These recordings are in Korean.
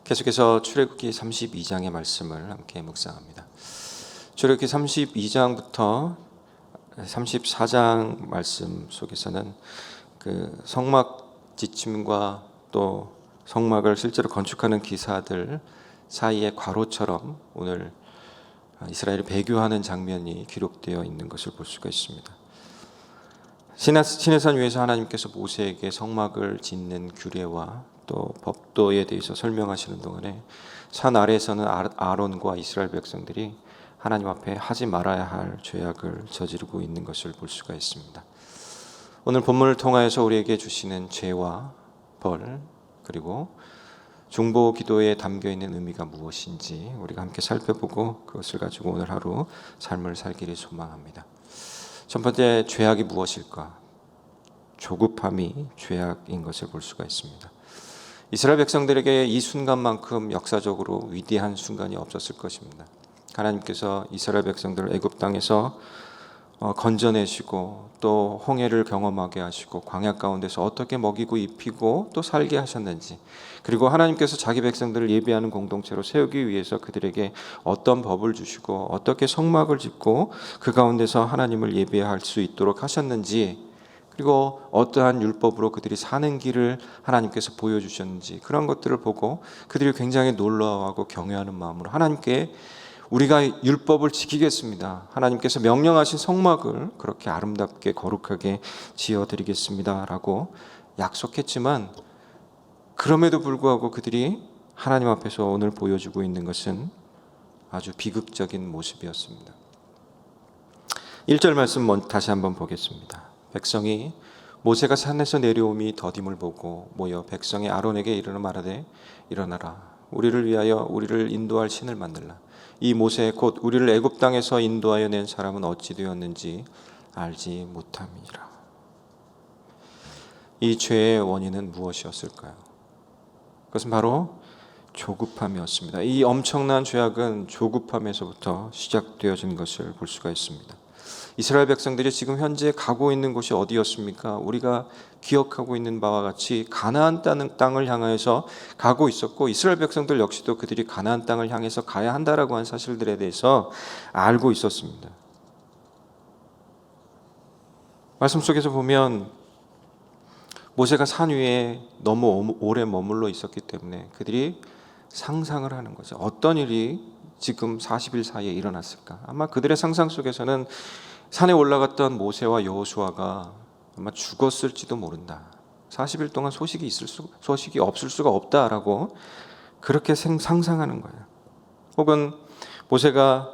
계속해서 출애굽기 32장의 말씀을 함께 묵상합니다. 출애굽기 32장부터 34장 말씀 속에서는 그 성막 지침과 또 성막을 실제로 건축하는 기사들 사이의 괄호처럼 오늘 이스라엘이 배교하는 장면이 기록되어 있는 것을 볼 수가 있습니다. 시내산 위에서 하나님께서 모세에게 성막을 짓는 규례와 또 법도에 대해서 설명하시는 동안에 산 아래에서는 아론과 이스라엘 백성들이 하나님 앞에 하지 말아야 할 죄악을 저지르고 있는 것을 볼 수가 있습니다. 오늘 본문을 통하여서 우리에게 주시는 죄와 벌 그리고 중보 기도에 담겨 있는 의미가 무엇인지 우리가 함께 살펴보고 그것을 가지고 오늘 하루 삶을 살기를 소망합니다. 첫 번째, 죄악이 무엇일까? 조급함이 죄악인 것을 볼 수가 있습니다. 이스라엘 백성들에게 이 순간만큼 역사적으로 위대한 순간이 없었을 것입니다. 하나님께서 이스라엘 백성들을 애굽 땅에서 건져내시고 또 홍해를 경험하게 하시고 광야 가운데서 어떻게 먹이고 입히고 또 살게 하셨는지, 그리고 하나님께서 자기 백성들을 예배하는 공동체로 세우기 위해서 그들에게 어떤 법을 주시고 어떻게 성막을 짓고 그 가운데서 하나님을 예배할 수 있도록 하셨는지, 그리고 어떠한 율법으로 그들이 사는 길을 하나님께서 보여주셨는지, 그런 것들을 보고 그들이 굉장히 놀라워하고 경외하는 마음으로 하나님께 우리가 율법을 지키겠습니다, 하나님께서 명령하신 성막을 그렇게 아름답게 거룩하게 지어드리겠습니다 라고 약속했지만, 그럼에도 불구하고 그들이 하나님 앞에서 오늘 보여주고 있는 것은 아주 비극적인 모습이었습니다. 1절 말씀 다시 한번 보겠습니다. 백성이 모세가 산에서 내려옴이 더딤을 보고 모여 백성이 아론에게 이르러 말하되, 일어나라, 우리를 위하여 우리를 인도할 신을 만들라. 이 모세 곧 우리를 애굽 땅에서 인도하여 낸 사람은 어찌 되었는지 알지 못함이라. 이 죄의 원인은 무엇이었을까요? 그것은 바로 조급함이었습니다. 이 엄청난 죄악은 조급함에서부터 시작되어진 것을 볼 수가 있습니다. 이스라엘 백성들이 지금 현재 가고 있는 곳이 어디였습니까? 우리가 기억하고 있는 바와 같이 가나안 땅을 향해서 가고 있었고, 이스라엘 백성들 역시도 그들이 가나안 땅을 향해서 가야 한다라고 한 사실들에 대해서 알고 있었습니다. 말씀 속에서 보면 모세가 산 위에 너무 오래 머물러 있었기 때문에 그들이 상상을 하는 거죠. 어떤 일이 지금 40일 사이에 일어났을까? 아마 그들의 상상 속에서는 산에 올라갔던 모세와 여호수아가 아마 죽었을지도 모른다. 40일 동안 소식이 없을 수가 없다라고 그렇게 상상하는 거예요. 혹은 모세가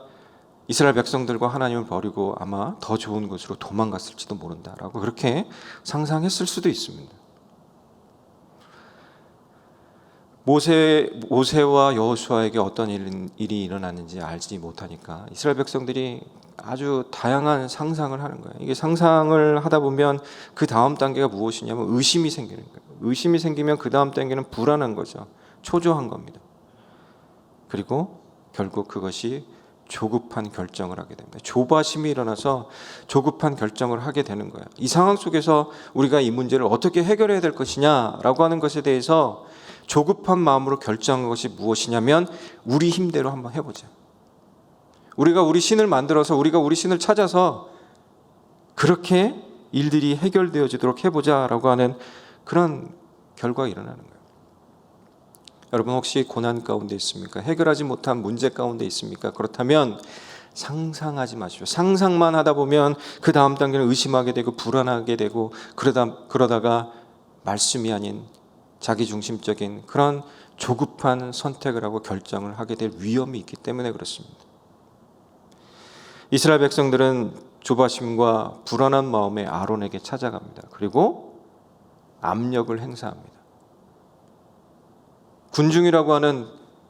이스라엘 백성들과 하나님을 버리고 아마 더 좋은 곳으로 도망갔을지도 모른다라고 그렇게 상상했을 수도 있습니다. 모세와 여호수아에게 어떤 일이 일어났는지 알지 못하니까 이스라엘 백성들이 아주 다양한 상상을 하는 거예요. 이게 상상을 하다 보면 그 다음 단계가 무엇이냐면 의심이 생기는 거예요. 의심이 생기면 그 다음 단계는 불안한 거죠. 초조한 겁니다. 그리고 결국 그것이 조급한 결정을 하게 됩니다. 조바심이 일어나서 조급한 결정을 하게 되는 거예요. 이 상황 속에서 우리가 이 문제를 어떻게 해결해야 될 것이냐라고 하는 것에 대해서 조급한 마음으로 결정한 것이 무엇이냐면, 우리 힘대로 한번 해보자. 우리가 우리 신을 만들어서 우리가 우리 신을 찾아서 그렇게 일들이 해결되어지도록 해보자라고 하는 그런 결과가 일어나는 거예요. 여러분, 혹시 고난 가운데 있습니까? 해결하지 못한 문제 가운데 있습니까? 그렇다면 상상하지 마십시오. 상상만 하다 보면 그 다음 단계는 의심하게 되고 불안하게 되고 그러다가 말씀이 아닌 자기중심적인 그런 조급한 선택을 하고 결정을 하게 될 위험이 있기 때문에 그렇습니다. 이스라엘 백성들은 조바심과 불안한 마음에 아론에게 찾아갑니다. 그리고 압력을 행사합니다. 군중이라고 하는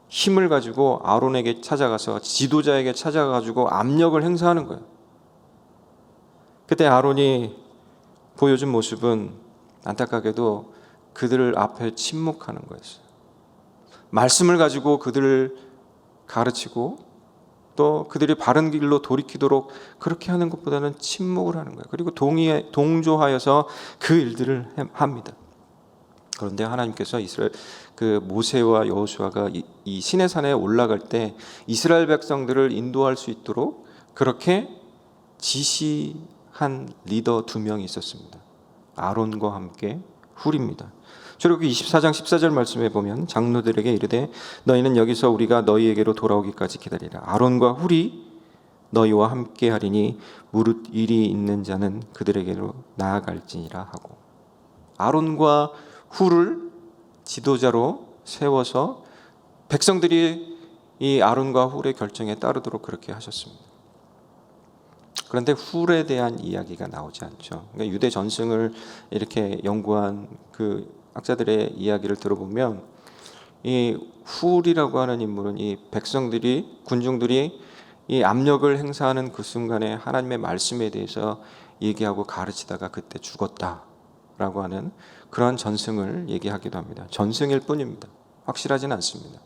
힘을 가지고 아론에게 찾아가서 지도자에게 찾아가지고 압력을 행사하는 거예요. 그때 아론이 보여준 모습은 안타깝게도 그들 앞에 침묵하는 거였어요. 말씀을 가지고 그들을 가르치고 또 그들이 바른 길로 돌이키도록 그렇게 하는 것보다는 침묵을 하는 거예요. 그리고 동조하여서 그 일들을 합니다. 그런데 하나님께서 이스라엘 그 모세와 여호수아가 이 시내산에 올라갈 때 이스라엘 백성들을 인도할 수 있도록 그렇게 지시한 리더 2명이 있었습니다. 아론과 함께 훌입니다. 출애굽기 24장 14절 말씀에 보면 장로들에게 이르되 너희는 여기서 우리가 너희에게로 돌아오기까지 기다리라. 아론과 훌이 너희와 함께 하리니 무릇 일이 있는 자는 그들에게로 나아갈지니라 하고, 아론과 훌을 지도자로 세워서 백성들이 이 아론과 훌의 결정에 따르도록 그렇게 하셨습니다. 그런데 훌에 대한 이야기가 나오지 않죠. 그러니까 유대 전승을 이렇게 연구한 그 학자들의 이야기를 들어보면 이 훌이라고 하는 인물은 이 백성들이, 군중들이 이 압력을 행사하는 그 순간에 하나님의 말씀에 대해서 얘기하고 가르치다가 그때 죽었다라고 하는 그런 전승을 얘기하기도 합니다. 전승일 뿐입니다. 확실하진 않습니다.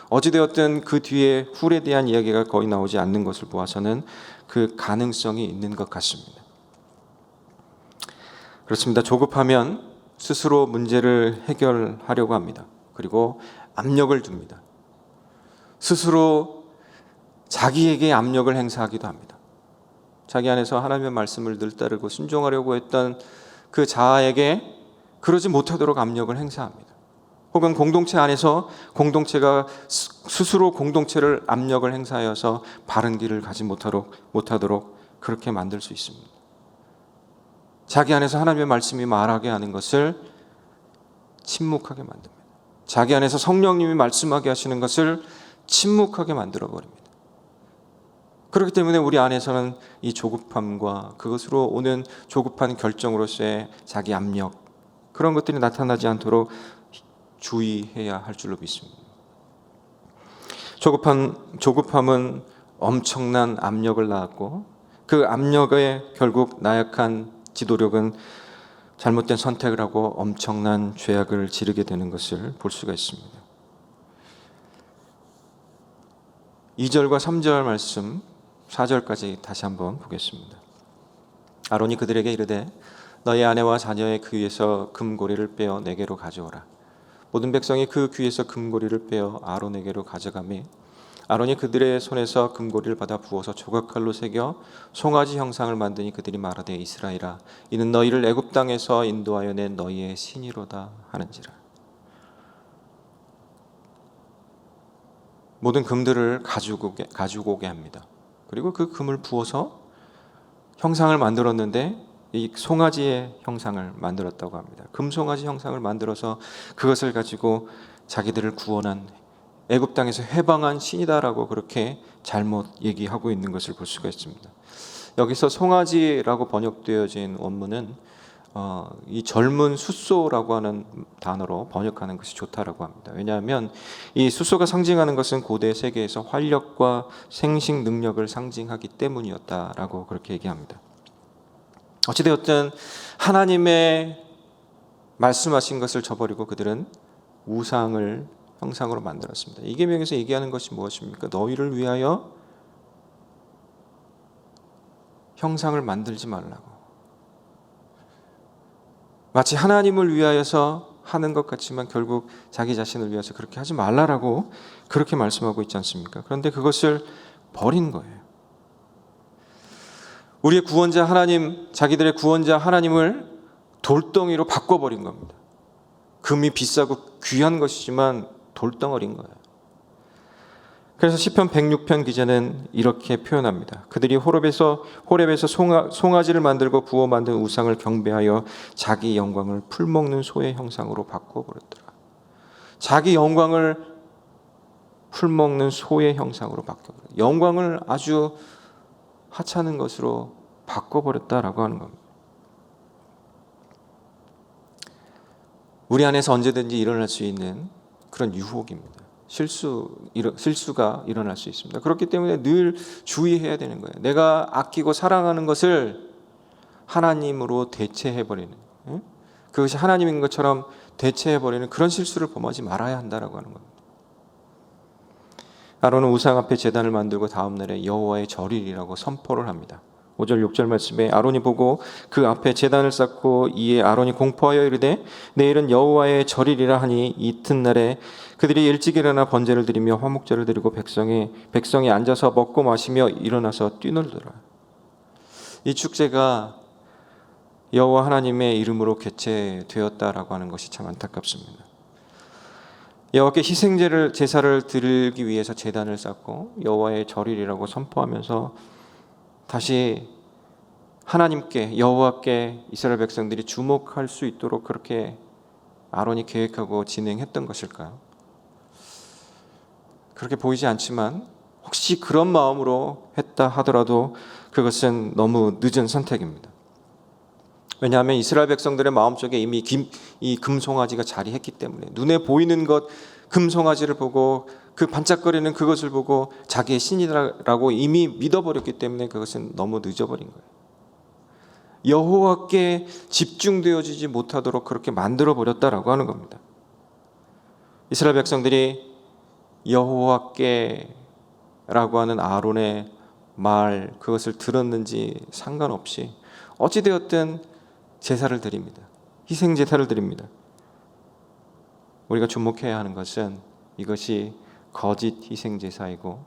어찌되었든 그 뒤에 훌에 대한 이야기가 거의 나오지 않는 것을 보아서는 그 가능성이 있는 것 같습니다. 그렇습니다. 조급하면 스스로 문제를 해결하려고 합니다. 그리고 압력을 줍니다. 스스로 자기에게 압력을 행사하기도 합니다. 자기 안에서 하나님의 말씀을 늘 따르고 순종하려고 했던 그 자아에게 그러지 못하도록 압력을 행사합니다. 혹은 공동체 안에서 공동체가 스스로 공동체를 압력을 행사하여서 바른 길을 가지 못하도록 그렇게 만들 수 있습니다. 자기 안에서 하나님의 말씀이 말하게 하는 것을 침묵하게 만듭니다. 자기 안에서 성령님이 말씀하게 하시는 것을 침묵하게 만들어버립니다. 그렇기 때문에 우리 안에서는 이 조급함과 그것으로 오는 조급한 결정으로서의 자기 압력, 그런 것들이 나타나지 않도록 주의해야 할 줄로 믿습니다. 조급함은 엄청난 압력을 낳았고, 그 압력에 결국 나약한 지도력은 잘못된 선택을 하고 엄청난 죄악을 지르게 되는 것을 볼 수가 있습니다. 2절과 3절 말씀, 4절까지 다시 한번 보겠습니다. 아론이 그들에게 이르되 너희 아내와 자녀의 귀에서 금고리를 빼어 내게로 가져오라. 모든 백성이 그 귀에서 금고리를 빼어 아론에게로 가져가매 아론이 그들의 손에서 금고리를 받아 부어서 조각칼로 새겨 송아지 형상을 만드니 그들이 말하되 이스라엘아 이는 너희를 애굽 땅에서 인도하여 낸 너희의 신이로다 하는지라. 모든 금들을 가지고 오게 합니다. 그리고 그 금을 부어서 형상을 만들었는데 이 송아지의 형상을 만들었다고 합니다. 금송아지 형상을 만들어서 그것을 가지고 자기들을 구원한, 애굽 땅에서 해방한 신이다라고 그렇게 잘못 얘기하고 있는 것을 볼 수가 있습니다. 여기서 송아지라고 번역되어진 원문은 이 젊은 숫소라고 하는 단어로 번역하는 것이 좋다라고 합니다. 왜냐하면 이 숫소가 상징하는 것은 고대 세계에서 활력과 생식 능력을 상징하기 때문이었다라고 그렇게 얘기합니다. 어찌되었든 하나님의 말씀하신 것을 저버리고 그들은 우상을 형상으로 만들었습니다. 이 계명에서 얘기하는 것이 무엇입니까? 너희를 위하여 형상을 만들지 말라고. 마치 하나님을 위하여서 하는 것 같지만 결국 자기 자신을 위해서 그렇게 하지 말라라고 그렇게 말씀하고 있지 않습니까? 그런데 그것을 버린 거예요. 우리의 구원자 하나님, 자기들의 구원자 하나님을 돌덩이로 바꿔버린 겁니다. 금이 비싸고 귀한 것이지만 돌덩어리인 거예요. 그래서 시편 106편 기자는 이렇게 표현합니다. 그들이 호렙에서 송아지를 만들고 부어 만든 우상을 경배하여 자기 영광을 풀먹는 소의 형상으로 바꿔버렸더라. 자기 영광을 풀먹는 소의 형상으로 바꿔버렸다. 영광을 아주 하찮은 것으로 바꿔버렸다라고 하는 겁니다. 우리 안에서 언제든지 일어날 수 있는 그런 유혹입니다. 실수가 일어날 수 있습니다. 그렇기 때문에 늘 주의해야 되는 거예요. 내가 아끼고 사랑하는 것을 하나님으로 대체해버리는, 그것이 하나님인 것처럼 대체해버리는 그런 실수를 범하지 말아야 한다라고 하는 겁니다. 아론은 우상 앞에 제단을 만들고 다음 날에 여호와의 절일이라고 선포를 합니다. 5절 6절 말씀에 아론이 보고 그 앞에 제단을 쌓고 이에 아론이 공포하여 이르되 내일은 여호와의 절이리라 하니 이튿날에 그들이 일찍 일어나 번제를 드리며 화목제를 드리고 백성이 앉아서 먹고 마시며 일어나서 뛰놀더라. 이 축제가 여호와 하나님의 이름으로 개최되었다라고 하는 것이 참 안타깝습니다. 여호와께 제사를 드리기 위해서 제단을 쌓고 여호와의 절이라고 선포하면서 다시 하나님께 여호와께 이스라엘 백성들이 주목할 수 있도록 그렇게 아론이 계획하고 진행했던 것일까요? 그렇게 보이지 않지만 혹시 그런 마음으로 했다 하더라도 그것은 너무 늦은 선택입니다. 왜냐하면 이스라엘 백성들의 마음속에 이미 이 금송아지가 자리했기 때문에 눈에 보이는 것 금송아지를 보고 그 반짝거리는 그것을 보고 자기의 신이라고 이미 믿어버렸기 때문에 그것은 너무 늦어버린 거예요. 여호와께 집중되어지지 못하도록 그렇게 만들어버렸다라고 하는 겁니다. 이스라엘 백성들이 여호와께라고 하는 아론의 말 그것을 들었는지 상관없이 어찌되었든 제사를 드립니다. 희생 제사를 드립니다. 우리가 주목해야 하는 것은 이것이 거짓 희생 제사이고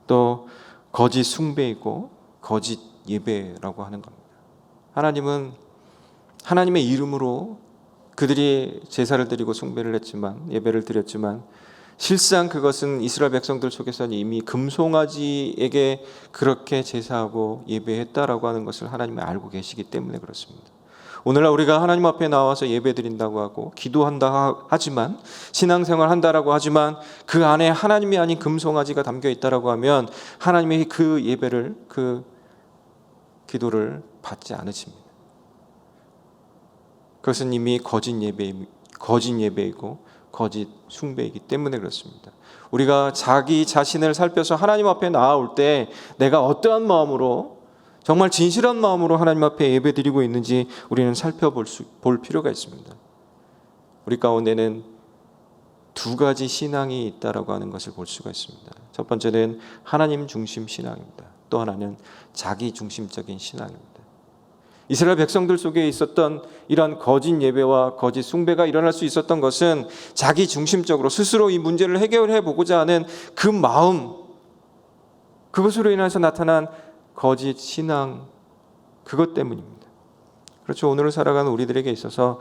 또 거짓 숭배이고 거짓 예배라고 하는 겁니다. 하나님은 하나님의 이름으로 그들이 제사를 드리고 숭배를 했지만 예배를 드렸지만 실상 그것은 이스라엘 백성들 속에서는 이미 금송아지에게 그렇게 제사하고 예배했다라고 하는 것을 하나님이 알고 계시기 때문에 그렇습니다. 오늘날 우리가 하나님 앞에 나와서 예배드린다고 하고 기도한다 하지만 신앙생활 한다라고 하지만 그 안에 하나님이 아닌 금송아지가 담겨 있다라고 하면 하나님이 그 예배를 그 기도를 받지 않으십니다. 그것은 이미 거짓 예배이고 거짓 숭배이기 때문에 그렇습니다. 우리가 자기 자신을 살펴서 하나님 앞에 나아올 때 내가 어떠한 마음으로 정말 진실한 마음으로 하나님 앞에 예배드리고 있는지 우리는 볼 필요가 있습니다. 우리 가운데는 두 가지 신앙이 있다라고 하는 것을 볼 수가 있습니다. 첫 번째는 하나님 중심 신앙입니다. 또 하나는 자기 중심적인 신앙입니다. 이스라엘 백성들 속에 있었던 이러한 거짓 예배와 거짓 숭배가 일어날 수 있었던 것은 자기 중심적으로 스스로 이 문제를 해결해 보고자 하는 그 마음, 그것으로 인해서 나타난 거짓 신앙, 그것 때문입니다. 그렇죠. 오늘을 살아가는 우리들에게 있어서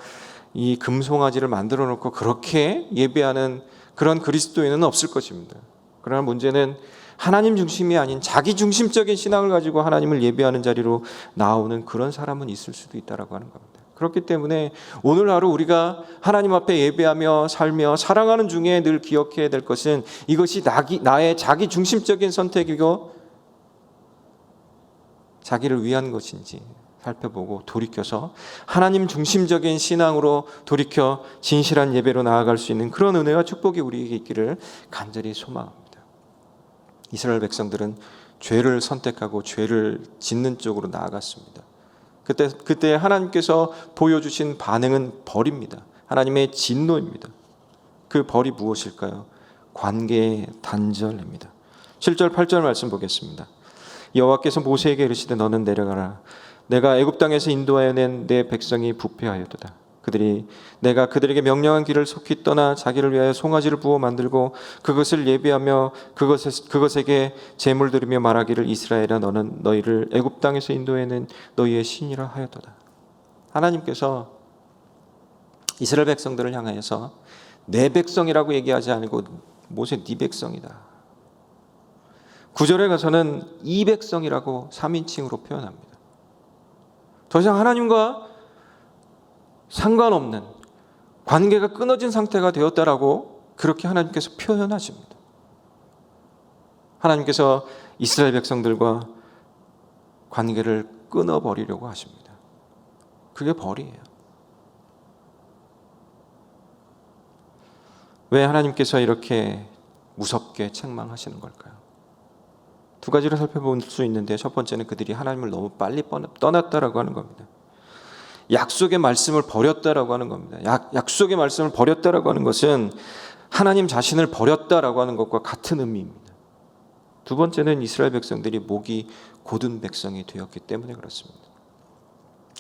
이 금송아지를 만들어 놓고 그렇게 예배하는 그런 그리스도인은 없을 것입니다. 그러나 문제는 하나님 중심이 아닌 자기 중심적인 신앙을 가지고 하나님을 예배하는 자리로 나오는 그런 사람은 있을 수도 있다라고 하는 겁니다. 그렇기 때문에 오늘 하루 우리가 하나님 앞에 예배하며 살며 사랑하는 중에 늘 기억해야 될 것은 이것이 나의 자기 중심적인 선택이고 자기를 위한 것인지 살펴보고 돌이켜서 하나님 중심적인 신앙으로 돌이켜 진실한 예배로 나아갈 수 있는 그런 은혜와 축복이 우리에게 있기를 간절히 소망합니다. 이스라엘 백성들은 죄를 선택하고 죄를 짓는 쪽으로 나아갔습니다. 그때 하나님께서 보여주신 반응은 벌입니다. 하나님의 진노입니다. 그 벌이 무엇일까요? 관계의 단절입니다. 7절 8절 말씀 보겠습니다. 여호와께서 모세에게 이르시되 너는 내려가라. 내가 애굽 땅에서 인도하여 낸 내 백성이 부패하였도다. 내가 그들에게 명령한 길을 속히 떠나 자기를 위하여 송아지를 부어 만들고 그것을 예배하며 그것에게 제물 드리며 말하기를 이스라엘아 너는 너희를 애굽 땅에서 인도해낸 너희의 신이라 하였도다. 하나님께서 이스라엘 백성들을 향하여서 내 백성이라고 얘기하지 않고 모세 네 백성이다. 9절에 가서는 이 백성이라고 3인칭으로 표현합니다. 더 이상 하나님과 상관없는 관계가 끊어진 상태가 되었다라고 그렇게 하나님께서 표현하십니다. 하나님께서 이스라엘 백성들과 관계를 끊어버리려고 하십니다. 그게 벌이에요. 왜 하나님께서 이렇게 무섭게 책망하시는 걸까요? 두 가지를 살펴볼 수 있는데 첫 번째는 그들이 하나님을 너무 빨리 떠났다라고 하는 겁니다. 약속의 말씀을 버렸다라고 하는 겁니다. 약속의 말씀을 버렸다라고 하는 것은 하나님 자신을 버렸다라고 하는 것과 같은 의미입니다. 두 번째는 이스라엘 백성들이 목이 곧은 백성이 되었기 때문에 그렇습니다.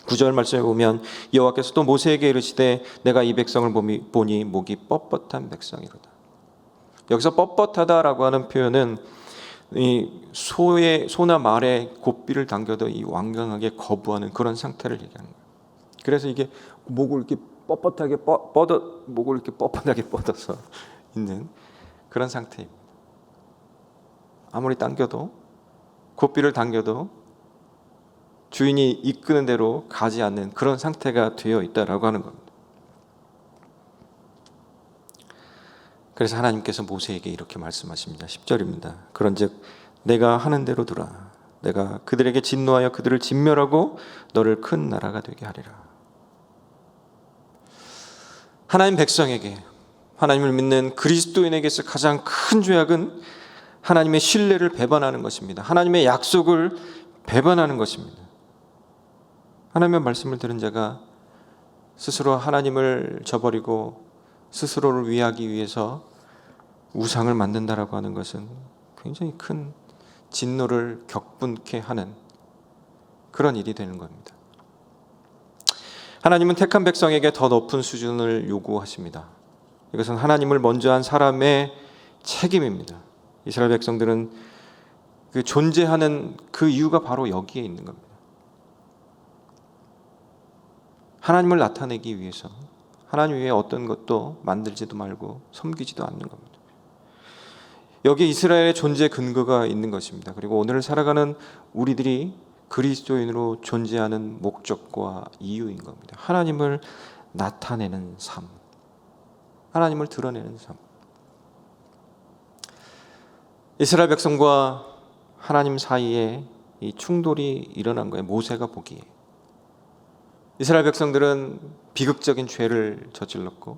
9절 말씀에 보면 여호와께서 또 모세에게 이르시되 내가 이 백성을 보니 목이 뻣뻣한 백성이로다. 여기서 뻣뻣하다라고 하는 표현은 이 소나 말의 고삐를 당겨도 이 완강하게 거부하는 그런 상태를 얘기하는 거예요. 그래서 이게 목을 이렇게 뻣뻣하게 목을 이렇게 뻣뻣하게 뻗어서 있는 그런 상태입니다. 아무리 당겨도 고삐를 당겨도 주인이 이끄는 대로 가지 않는 그런 상태가 되어 있다라고 하는 겁니다. 그래서 하나님께서 모세에게 이렇게 말씀하십니다. 10절입니다. 그런즉 내가 하는 대로 두라. 내가 그들에게 진노하여 그들을 진멸하고 너를 큰 나라가 되게 하리라. 하나님 백성에게, 하나님을 믿는 그리스도인에게서 가장 큰 죄악은 하나님의 신뢰를 배반하는 것입니다. 하나님의 약속을 배반하는 것입니다. 하나님의 말씀을 들은 자가 스스로 하나님을 저버리고 스스로를 위하기 위해서 우상을 만든다라고 하는 것은 굉장히 큰 진노를 격분케 하는 그런 일이 되는 겁니다. 하나님은 택한 백성에게 더 높은 수준을 요구하십니다. 이것은 하나님을 먼저 한 사람의 책임입니다. 이스라엘 백성들은 그 존재하는 그 이유가 바로 여기에 있는 겁니다. 하나님을 나타내기 위해서 하나님 외에 어떤 것도 만들지도 말고 섬기지도 않는 겁니다. 여기에 이스라엘의 존재 근거가 있는 것입니다. 그리고 오늘을 살아가는 우리들이 그리스도인으로 존재하는 목적과 이유인 겁니다. 하나님을 나타내는 삶, 하나님을 드러내는 삶. 이스라엘 백성과 하나님 사이에 이 충돌이 일어난 거예요. 모세가 보기에. 이스라엘 백성들은 비극적인 죄를 저질렀고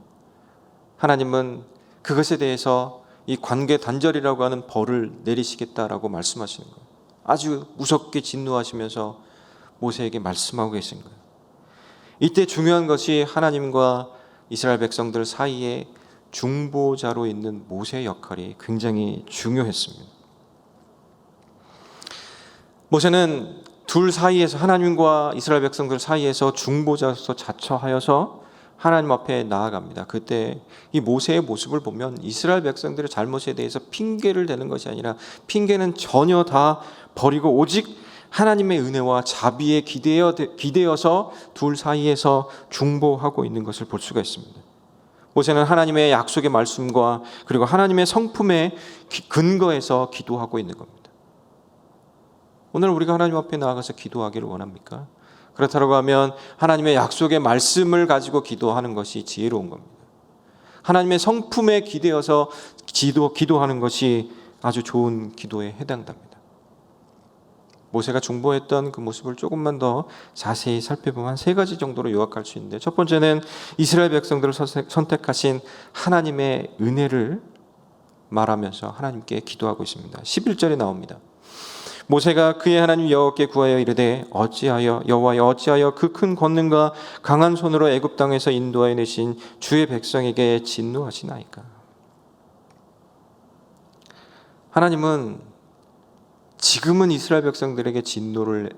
하나님은 그것에 대해서 이 관계 단절이라고 하는 벌을 내리시겠다라고 말씀하시는 거예요. 아주 무섭게 진노하시면서 모세에게 말씀하고 계신 거예요. 이때 중요한 것이 하나님과 이스라엘 백성들 사이에 중보자로 있는 모세의 역할이 굉장히 중요했습니다. 모세는 둘 사이에서, 하나님과 이스라엘 백성들 사이에서 중보자로서 자처하여서 하나님 앞에 나아갑니다. 그때 이 모세의 모습을 보면 이스라엘 백성들의 잘못에 대해서 핑계를 대는 것이 아니라 핑계는 전혀 다 버리고 오직 하나님의 은혜와 자비에 기대어서 둘 사이에서 중보하고 있는 것을 볼 수가 있습니다. 모세는 하나님의 약속의 말씀과 그리고 하나님의 성품의 근거에서 기도하고 있는 겁니다. 오늘 우리가 하나님 앞에 나아가서 기도하기를 원합니까? 그렇다고 하면 하나님의 약속의 말씀을 가지고 기도하는 것이 지혜로운 겁니다. 하나님의 성품에 기대어서 기도하는 것이 아주 좋은 기도에 해당됩니다. 모세가 중보했던 그 모습을 조금만 더 자세히 살펴보면 세 가지 정도로 요약할 수 있는데, 첫 번째는 이스라엘 백성들을 선택하신 하나님의 은혜를 말하면서 하나님께 기도하고 있습니다. 11절에 나옵니다. 모세가 그의 하나님 여호와께 구하여 이르되 여호와여 어찌하여 그 큰 권능과 강한 손으로 애굽 땅에서 인도하여 내신 주의 백성에게 진노하시나이까. 하나님은 지금은 이스라엘 백성들에게 진노를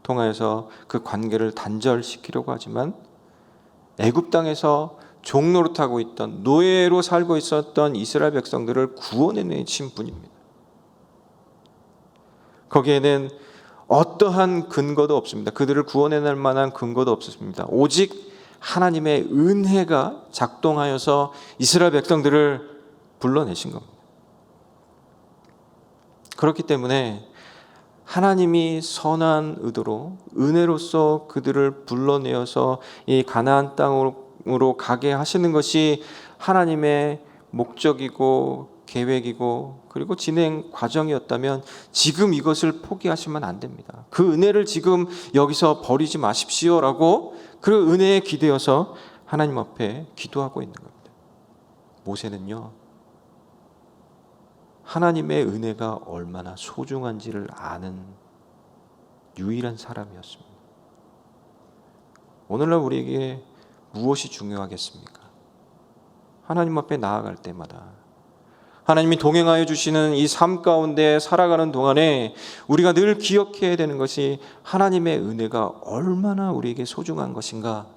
통하여서 그 관계를 단절시키려고 하지만 애굽 땅에서 종노릇하고 있던, 노예로 살고 있었던 이스라엘 백성들을 구원해내신 분입니다. 거기에는 어떠한 근거도 없습니다. 그들을 구원해낼 만한 근거도 없었습니다. 오직 하나님의 은혜가 작동하여서 이스라엘 백성들을 불러내신 겁니다. 그렇기 때문에 하나님이 선한 의도로 은혜로서 그들을 불러내어서 이 가나안 땅으로 가게 하시는 것이 하나님의 목적이고 계획이고 그리고 진행 과정이었다면 지금 이것을 포기하시면 안 됩니다. 그 은혜를 지금 여기서 버리지 마십시오라고 그 은혜에 기대어서 하나님 앞에 기도하고 있는 겁니다. 모세는요, 하나님의 은혜가 얼마나 소중한지를 아는 유일한 사람이었습니다. 오늘날 우리에게 무엇이 중요하겠습니까? 하나님 앞에 나아갈 때마다 하나님이 동행하여 주시는 이 삶 가운데 살아가는 동안에 우리가 늘 기억해야 되는 것이 하나님의 은혜가 얼마나 우리에게 소중한 것인가,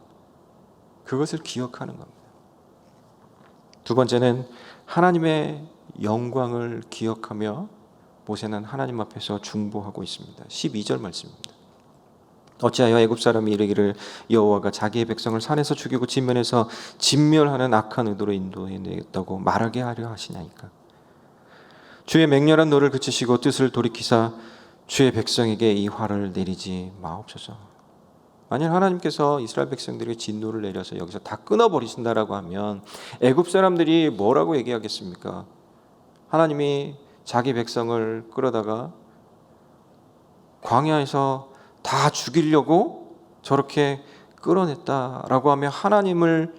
그것을 기억하는 겁니다. 두 번째는 하나님의 영광을 기억하며 모세는 하나님 앞에서 중보하고 있습니다. 12절 말씀입니다. 어찌하여 애굽 사람이 이르기를 여호와가 자기의 백성을 산에서 죽이고 진면에서 진멸하는 악한 의도로 인도해냈다고 말하게 하려 하시나이까. 주의 맹렬한 노를 그치시고 뜻을 돌이키사 주의 백성에게 이 화를 내리지 마옵소서. 만약 하나님께서 이스라엘 백성들에게 진노를 내려서 여기서 다 끊어버리신다라고 하면 애굽 사람들이 뭐라고 얘기하겠습니까? 하나님이 자기 백성을 끌어다가 광야에서 다 죽이려고 저렇게 끌어냈다라고 하며 하나님을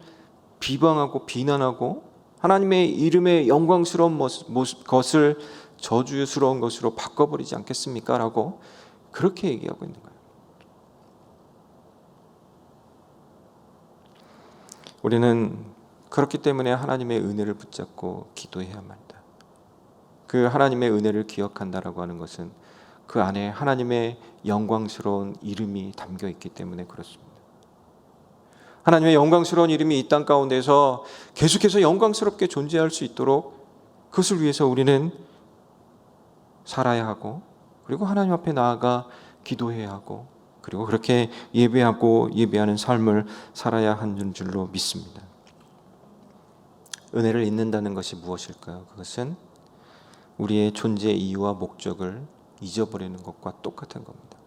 비방하고 비난하고 하나님의 이름의 영광스러운 것을 저주스러운 것으로 바꿔버리지 않겠습니까? 라고 그렇게 얘기하고 있는 거예요. 우리는 그렇기 때문에 하나님의 은혜를 붙잡고 기도해야만 합니다. 그 하나님의 은혜를 기억한다라고 하는 것은 그 안에 하나님의 영광스러운 이름이 담겨 있기 때문에 그렇습니다. 하나님의 영광스러운 이름이 이 땅 가운데서 계속해서 영광스럽게 존재할 수 있도록 그것을 위해서 우리는 살아야 하고, 그리고 하나님 앞에 나아가 기도해야 하고, 그리고 그렇게 예배하고 예배하는 삶을 살아야 하는 줄로 믿습니다. 은혜를 잊는다는 것이 무엇일까요? 그것은 우리의 존재 이유와 목적을 잊어버리는 것과 똑같은 겁니다.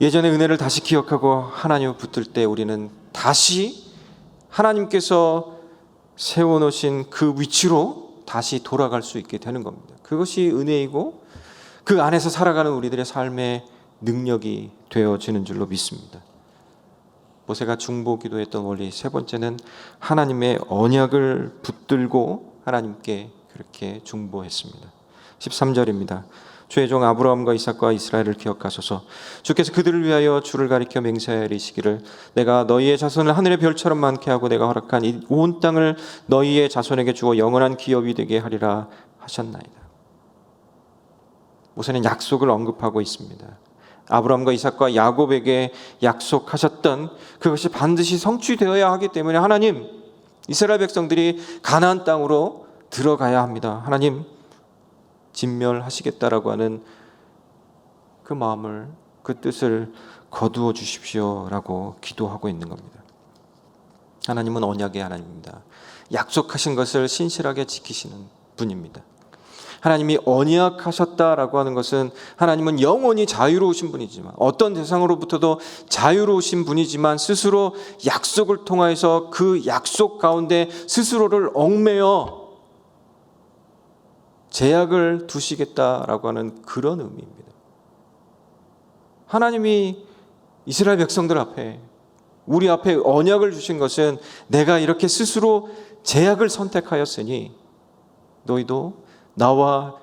예전에 은혜를 다시 기억하고 하나님을 붙들 때 우리는 다시 하나님께서 세워놓으신 그 위치로 다시 돌아갈 수 있게 되는 겁니다. 그것이 은혜이고 그 안에서 살아가는 우리들의 삶의 능력이 되어지는 줄로 믿습니다. 모세가 중보 기도했던 원리 세 번째는 하나님의 언약을 붙들고 하나님께 그렇게 중보했습니다. 13절입니다. 주의 종 아브라함과 이삭과 이스라엘을 기억하소서. 주께서 그들을 위하여 주를 가리켜 맹세하여 이르시기를 내가 너희의 자손을 하늘의 별처럼 많게 하고 내가 허락한 이 온 땅을 너희의 자손에게 주어 영원한 기업이 되게 하리라 하셨나이다. 모세는 약속을 언급하고 있습니다. 아브라함과 이삭과 야곱에게 약속하셨던 그것이 반드시 성취되어야 하기 때문에 하나님, 이스라엘 백성들이 가나안 땅으로 들어가야 합니다. 하나님, 진멸하시겠다라고 하는 그 마음을, 그 뜻을 거두어 주십시오라고 기도하고 있는 겁니다. 하나님은 언약의 하나님입니다. 약속하신 것을 신실하게 지키시는 분입니다. 하나님이 언약하셨다라고 하는 것은 하나님은 영원히 자유로우신 분이지만, 어떤 대상으로부터도 자유로우신 분이지만 스스로 약속을 통하여서 그 약속 가운데 스스로를 얽매여 제약을 두시겠다라고 하는 그런 의미입니다. 하나님이 이스라엘 백성들 앞에, 우리 앞에 언약을 주신 것은 내가 이렇게 스스로 제약을 선택하였으니 너희도 나와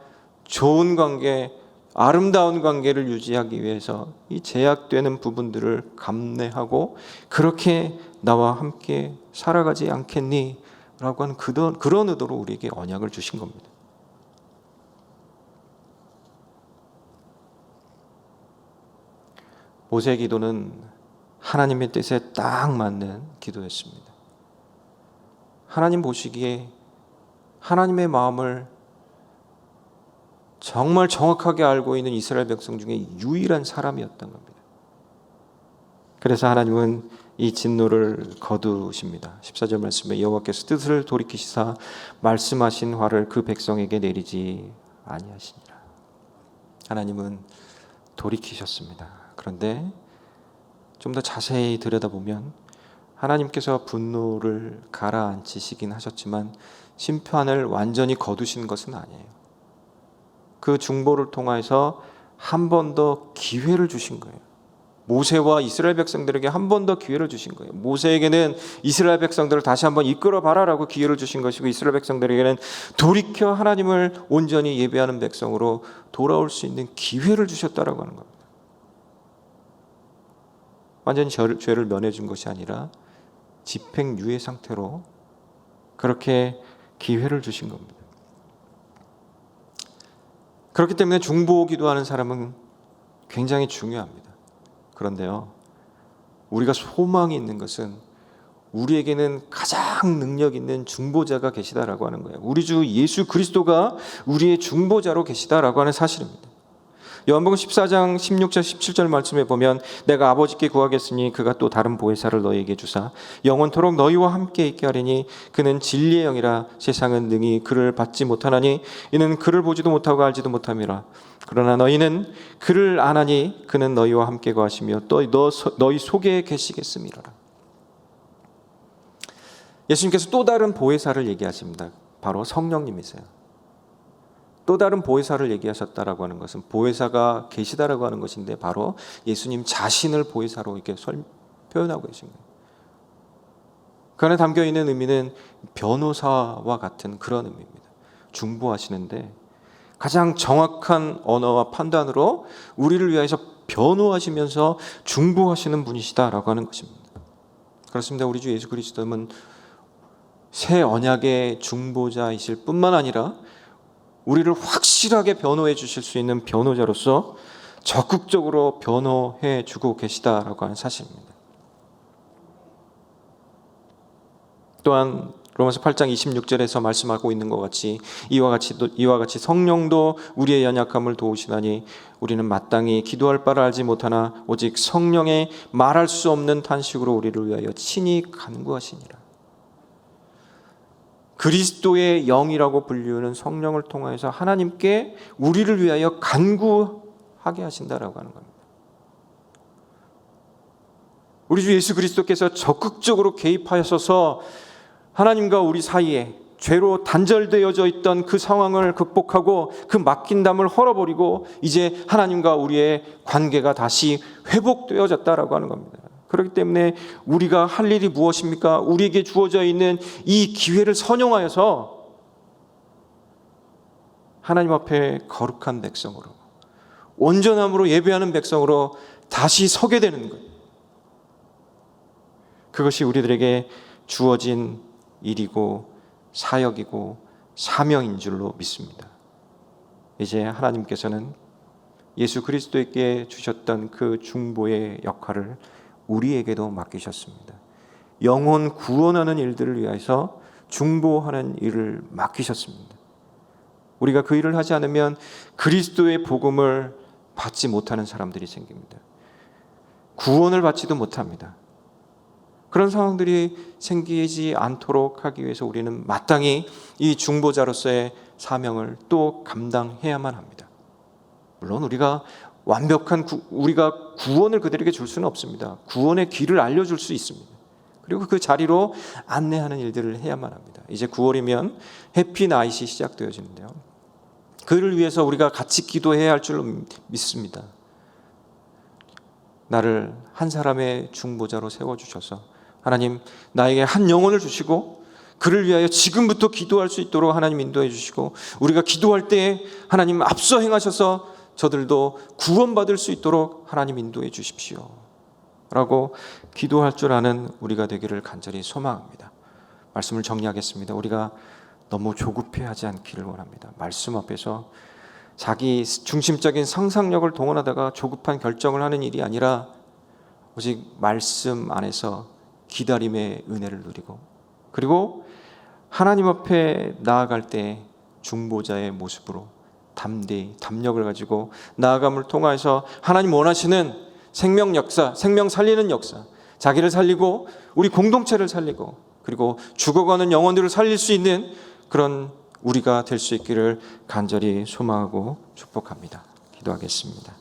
좋은 관계, 아름다운 관계를 유지하기 위해서 이 제약되는 부분들을 감내하고 그렇게 나와 함께 살아가지 않겠니? 라고 하는 그런 의도로 우리에게 언약을 주신 겁니다. 모세의 기도는 하나님의 뜻에 딱 맞는 기도였습니다. 하나님 보시기에 하나님의 마음을 정말 정확하게 알고 있는 이스라엘 백성 중에 유일한 사람이었던 겁니다. 그래서 하나님은 이 진노를 거두십니다. 14절 말씀에 여호와께서 뜻을 돌이키시사 말씀하신 화를 그 백성에게 내리지 아니하시니라. 하나님은 돌이키셨습니다. 그런데 좀 더 자세히 들여다보면 하나님께서 분노를 가라앉히시긴 하셨지만 심판을 완전히 거두신 것은 아니에요. 그 중보를 통해서 한 번 더 기회를 주신 거예요. 모세와 이스라엘 백성들에게 한 번 더 기회를 주신 거예요. 모세에게는 이스라엘 백성들을 다시 한번 이끌어 봐라라고 기회를 주신 것이고, 이스라엘 백성들에게는 돌이켜 하나님을 온전히 예배하는 백성으로 돌아올 수 있는 기회를 주셨다라고 하는 겁니다. 완전히 죄를 면해 준 것이 아니라 집행유예 상태로 그렇게 기회를 주신 겁니다. 그렇기 때문에 중보 기도하는 사람은 굉장히 중요합니다. 그런데요, 우리가 소망이 있는 것은 우리에게는 가장 능력 있는 중보자가 계시다라고 하는 거예요. 우리 주 예수 그리스도가 우리의 중보자로 계시다라고 하는 사실입니다. 요한복음 14장 16절 17절 말씀에 보면 내가 아버지께 구하겠으니 그가 또 다른 보혜사를 너희에게 주사 영원토록 너희와 함께 있게 하리니 그는 진리의 영이라 세상은 능히 그를 받지 못하나니 이는 그를 보지도 못하고 알지도 못함이라. 그러나 너희는 그를 아나니 그는 너희와 함께 거하시며 또 너희 속에 계시겠음이라. 예수님께서 또 다른 보혜사를 얘기하십니다. 바로 성령님이세요. 또 다른 보혜사를 얘기하셨다라고 하는 것은 보혜사가 계시다라고 하는 것인데 바로 예수님 자신을 보혜사로 이렇게 표현하고 계신 거예요. 그 안에 담겨 있는 의미는 변호사와 같은 그런 의미입니다. 중보하시는데 가장 정확한 언어와 판단으로 우리를 위해서 변호하시면서 중보하시는 분이시다라고 하는 것입니다. 그렇습니다. 우리 주 예수 그리스도는 새 언약의 중보자이실 뿐만 아니라 우리를 확실하게 변호해 주실 수 있는 변호자로서 적극적으로 변호해 주고 계시다라고 하는 사실입니다. 또한 로마서 8장 26절에서 말씀하고 있는 것 같이 이와 같이 성령도 우리의 연약함을 도우시나니 우리는 마땅히 기도할 바를 알지 못하나 오직 성령의 말할 수 없는 탄식으로 우리를 위하여 친히 간구하시니라. 그리스도의 영이라고 불리우는 성령을 통하여서 하나님께 우리를 위하여 간구하게 하신다라고 하는 겁니다. 우리 주 예수 그리스도께서 적극적으로 개입하셔서 하나님과 우리 사이에 죄로 단절되어져 있던 그 상황을 극복하고 그 막힌 담을 헐어버리고 이제 하나님과 우리의 관계가 다시 회복되어졌다라고 하는 겁니다. 그렇기 때문에 우리가 할 일이 무엇입니까? 우리에게 주어져 있는 이 기회를 선용하여서 하나님 앞에 거룩한 백성으로 온전함으로 예배하는 백성으로 다시 서게 되는 것. 그것이 우리들에게 주어진 일이고 사역이고 사명인 줄로 믿습니다. 이제 하나님께서는 예수 그리스도에게 주셨던 그 중보의 역할을 우리에게도 맡기셨습니다. 영혼 구원하는 일들을 위해서 중보하는 일을 맡기셨습니다. 우리가 그 일을 하지 않으면 그리스도의 복음을 받지 못하는 사람들이 생깁니다. 구원을 받지도 못합니다. 그런 상황들이 생기지 않도록 하기 위해서 우리는 마땅히 이 중보자로서의 사명을 또 감당해야만 합니다. 물론 우리가 우리가 구원을 그들에게 줄 수는 없습니다. 구원의 길을 알려줄 수 있습니다. 그리고 그 자리로 안내하는 일들을 해야만 합니다. 이제 9월이면 해피나잇이 시작되어지는데요. 그를 위해서 우리가 같이 기도해야 할 줄로 믿습니다. 나를 한 사람의 중보자로 세워주셔서 하나님 나에게 한 영혼을 주시고 그를 위하여 지금부터 기도할 수 있도록 하나님 인도해 주시고 우리가 기도할 때 하나님 앞서 행하셔서 저들도 구원받을 수 있도록 하나님 인도해 주십시오 라고 기도할 줄 아는 우리가 되기를 간절히 소망합니다. 말씀을 정리하겠습니다. 우리가 너무 조급해하지 않기를 원합니다. 말씀 앞에서 자기 중심적인 상상력을 동원하다가 조급한 결정을 하는 일이 아니라 오직 말씀 안에서 기다림의 은혜를 누리고 그리고 하나님 앞에 나아갈 때 중보자의 모습으로 담대히 담력을 가지고 나아감을 통해서 하나님 원하시는 생명 역사, 생명 살리는 역사, 자기를 살리고 우리 공동체를 살리고 그리고 죽어가는 영혼들을 살릴 수 있는 그런 우리가 될 수 있기를 간절히 소망하고 축복합니다. 기도하겠습니다.